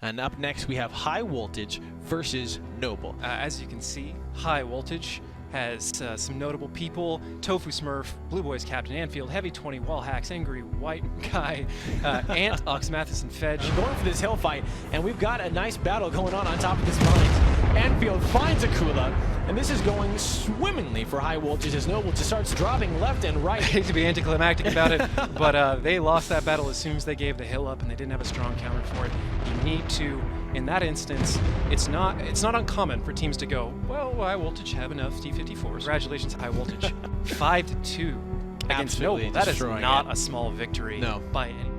And up next, we have High Woltage versus Noble. As you can see, High Woltage has some notable people: Tofu Smurf, Blue Boys Captain Anfield, Heavy 20, Wall Hacks, Angry White Guy, Ant, Ox Mathis, and Fedge. Going for this hill fight, and we've got a nice battle going on top of this mine. Anfield finds a Kula, and this is going swimmingly for High Voltage as Noble just starts dropping left and right. I hate to be anticlimactic about it, but they lost that battle as soon as they gave the hill up, and they didn't have a strong counter for it. You need to, in that instance, it's not uncommon for teams to go, well, High Voltage have enough T-54s. Congratulations, High Voltage. 5-2 against Noble. That is not a small victory by any.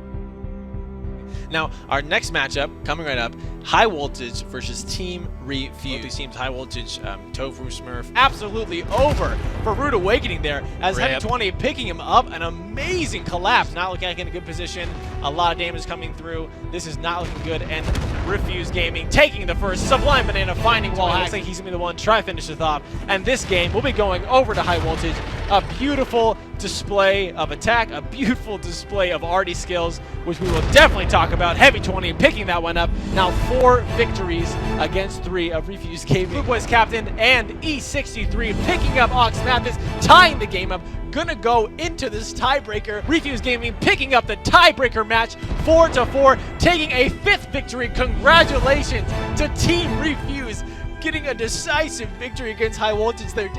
Now, our next matchup coming right up, High Voltage versus Team Refuse. Both these teams, High Voltage, Tofu Smurf, absolutely over for Rude Awakening there as Heavy 20 picking him up. An amazing collapse. Not looking like in a good position. A lot of damage coming through. This is not looking good. And Refuse Gaming taking the first. Sublime Banana finding Wall Hacks. He's going to be the one try to finish it off. And this game will be going over to High Voltage. A beautiful display of attack, a beautiful display of arty skills, which we will definitely talk about. Heavy 20 picking that one up. Now 4 victories against 3 of Refuse Gaming. Blue Boys Captain and E63 picking up Ox Mathis, tying the game up. Gonna go into this tiebreaker. Refuse Gaming picking up the tiebreaker match 4-4, taking a 5th victory. Congratulations to Team Refuse, getting a decisive victory against High Voltage there.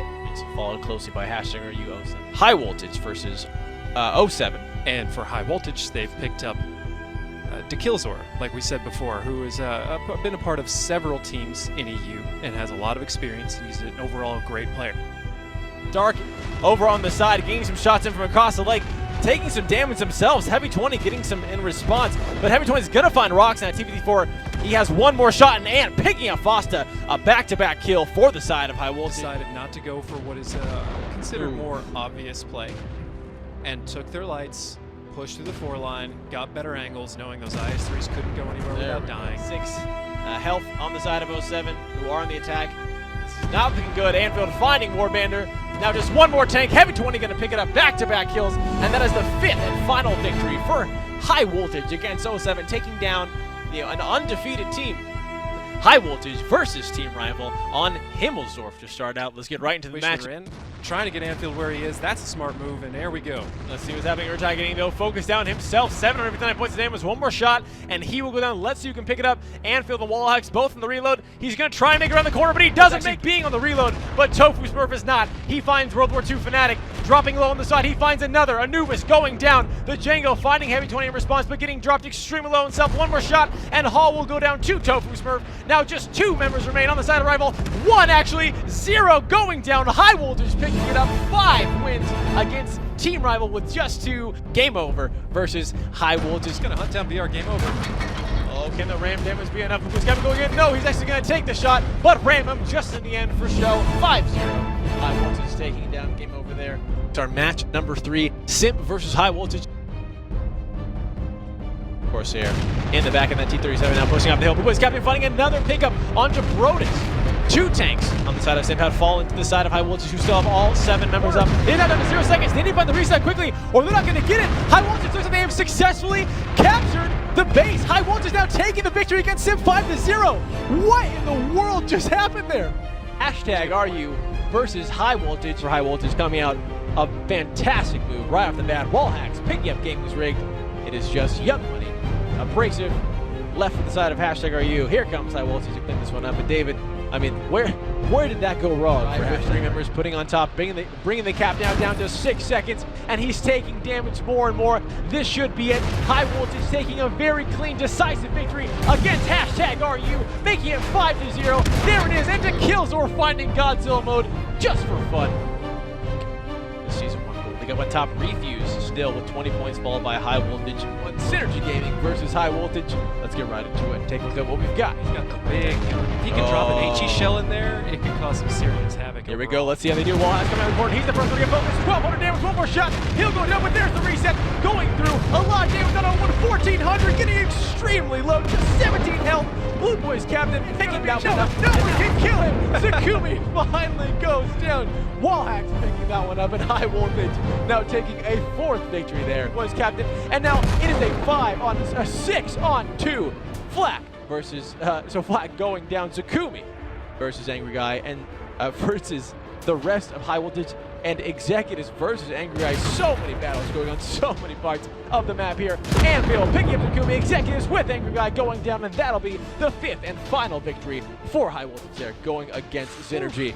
Followed closely by #RU07. High Voltage versus 07. And for High Voltage, they've picked up Dekilzor, like we said before, who has been a part of several teams in EU and has a lot of experience. He's an overall great player. Dark over on the side, getting some shots in from across the lake, taking some damage themselves. Heavy 20 getting some in response, but Heavy 20 is going to find rocks in that T-54. He has one more shot, and Ant picking up Fosta, a back-to-back kill for the side of High Voltage. Decided not to go for what is considered more obvious play, and took their lights, pushed through the 4 line, got better angles, knowing those IS-3s couldn't go anywhere without dying. 6 health on the side of 07, who are on the attack. This is not looking good. Anfield finding Warbander. Now just one more tank. Heavy 20 going to pick it up. Back-to-back kills, and that is the 5th and final victory for High Voltage against 07, taking down an undefeated team. High Voltage versus Team Rival on Himmelsdorf to start out. Let's get right into the match. Trying to get Anfield where he is. That's a smart move, and there we go. Let's see what's happening. Urtai getting, though, focused down himself. 759 points of damage. One more shot, and he will go down. Let's see who can pick it up. Anfield and Wall Hacks both in the reload. He's going to try and make it around the corner, but he doesn't make being on the reload. But Tofu Smurf is not. He finds World War II Fanatic dropping low on the side. He finds another. Anubis going down. The Django finding Heavy 20 in response, but getting dropped extremely low himself. One more shot, and Hall will go down to Tofu Smurf. Now just 2 members remain on the side of Rival. 1 actually. 0 going down. High Voltage picking it up. 5 wins against Team Rival with just 2. Game over versus High Voltage. Gonna hunt down VR. Game over. Oh, can the ram damage be enough? Was Kevin going in? No, he's actually gonna take the shot, but ram him just in the end for show. 5-0. High Voltage taking down. Game over there. It's our match number 3. Simp versus High Voltage. Corsair in the back of that T-37 now pushing up the hill. Blue Boys Captain finding another pickup on Jabrotis. 2 tanks on the side of Simp had fallen to the side of High Voltage, who still have all 7 members up. They're not down to 0 seconds. They need to find the reset quickly, or they're not going to get it. High Voltage looks like they have successfully captured the base. High Voltage now taking the victory against Simp 5-0. What in the world just happened there? #RU versus High Voltage. For High Voltage coming out, a fantastic move right off the bat. Wall Hacks picking up game was rigged. It is just Young Money. Abrasive left to the side of #RU. Here comes High Voltage to clean this one up. But David, I mean, where did that go wrong? For 3 members putting on top, bringing the cap down to 6 seconds, and he's taking damage more and more. This should be it. High Voltage taking a very clean, decisive victory against #RU, making it 5-0. There it is, and Dekilzor finding Godzilla mode just for fun. This season 1 goal. They go on top. Refuse still with 20 points, followed by High Voltage. Synergy Gaming versus High Voltage. Let's get right into it and take a look at what we've got. He's got the big, if he can drop an HE shell in there, it could cause some serious havoc. Here we go, let's see how they do. Wall Hacks coming out of the corner. He's the first one to get focused. 1200 damage, 1 more shot. He'll go down, but there's the reset. Going through a lot of damage, not on 1400, getting extremely low, just 17 health. Blue Boys Captain picking that one up. No one can kill him. Sakumi finally goes down. Wall Hacks picking that one up, and High Voltage now taking a 4th victory there. Boys Captain, and now it is a 6-on-2 flak versus, so Flat going down. Zakumi versus Angry Guy, and versus the rest of High Voltage and Executives versus Angry Guy. So many battles going on, so many parts of the map here. Anfield picking up Zakumi, Executives with Angry Guy going down, and that'll be the 5th and final victory for High Voltage there, going against Synergy.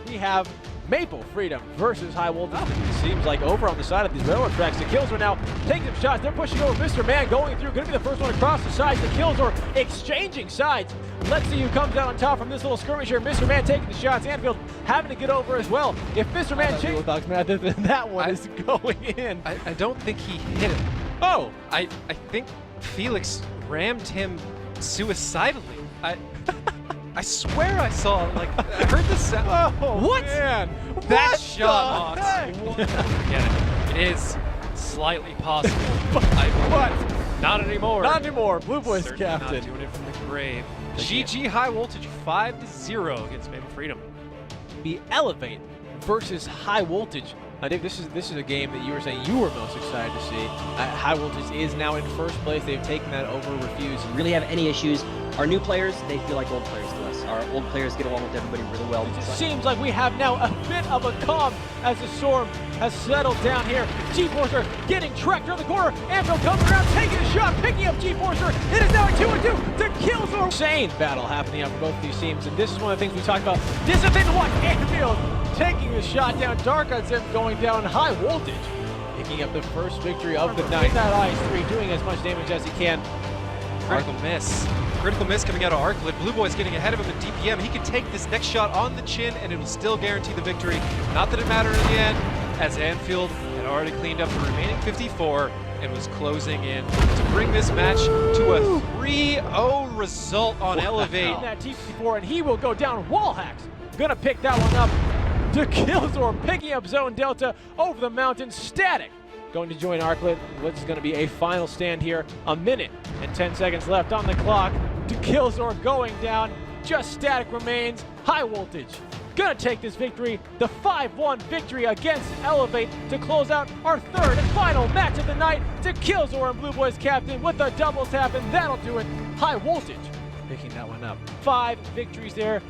We have Maple Freedom versus High Voltage. It seems like over on the side of these railroad tracks, the kills are now taking some shots. They're pushing over Mr. Man, going through, going to be the first one across the sides. The kills are exchanging sides. Let's see who comes out on top from this little skirmish here. Mr. Man taking the shots. Anfield having to get over as well. If Mr. Man changes, then that one is going in. I don't think he hit him. Oh! I think Felix rammed him suicidally. I swear I saw, like, I heard the sound. Oh, what? Man. That What shot, the Mox. heck? Forget it. It is slightly possible. But Not anymore. not anymore. Blue Boys Certainly captain. not doing it from the grave. GG High Voltage 5-0 against Maple Freedom. Be Elevate versus High Voltage. Dave, this is a game that you were saying you were most excited to see. High Voltage is now in first place. They've taken that over Refuse. Really have any issues. Our new players, they feel like old players to us. Our old players get along with everybody really well. It seems like we have now a bit of a calm as the storm has settled down here. G-Forcer getting tracked around the corner. Anfield comes around, taking a shot, picking up G-Forcer. It is now a 2-2 to kills or insane battle happening out for both of these teams. And this is one of the things we talked about. This has been what Anfield taking a shot down. Dark on Zim going down. High Voltage picking up the first victory of the night. That IS-3 doing as much damage as he can. Critical miss. Critical miss coming out of Arclid. Blue Boy's getting ahead of him at DPM. He could take this next shot on the chin and it'll still guarantee the victory. Not that it mattered in the end, as Anfield had already cleaned up the remaining 54 and was closing in to bring this match to a 3-0 result on Elevate. In that T54, and he will go down. Wallhacks gonna pick that one up. To Killzor picking up Zone Delta over the mountain. Static going to join Arclid. What's going to be a final stand here. A minute and 10 seconds left on the clock. To Killzor going down. Just Static remains. High Voltage gonna take this victory. The 5-1 victory against Elevate to close out our third and final match of the night. To Killzor and Blue Boys captain with a double tap, and that'll do it. High Voltage picking that one up. 5 victories there.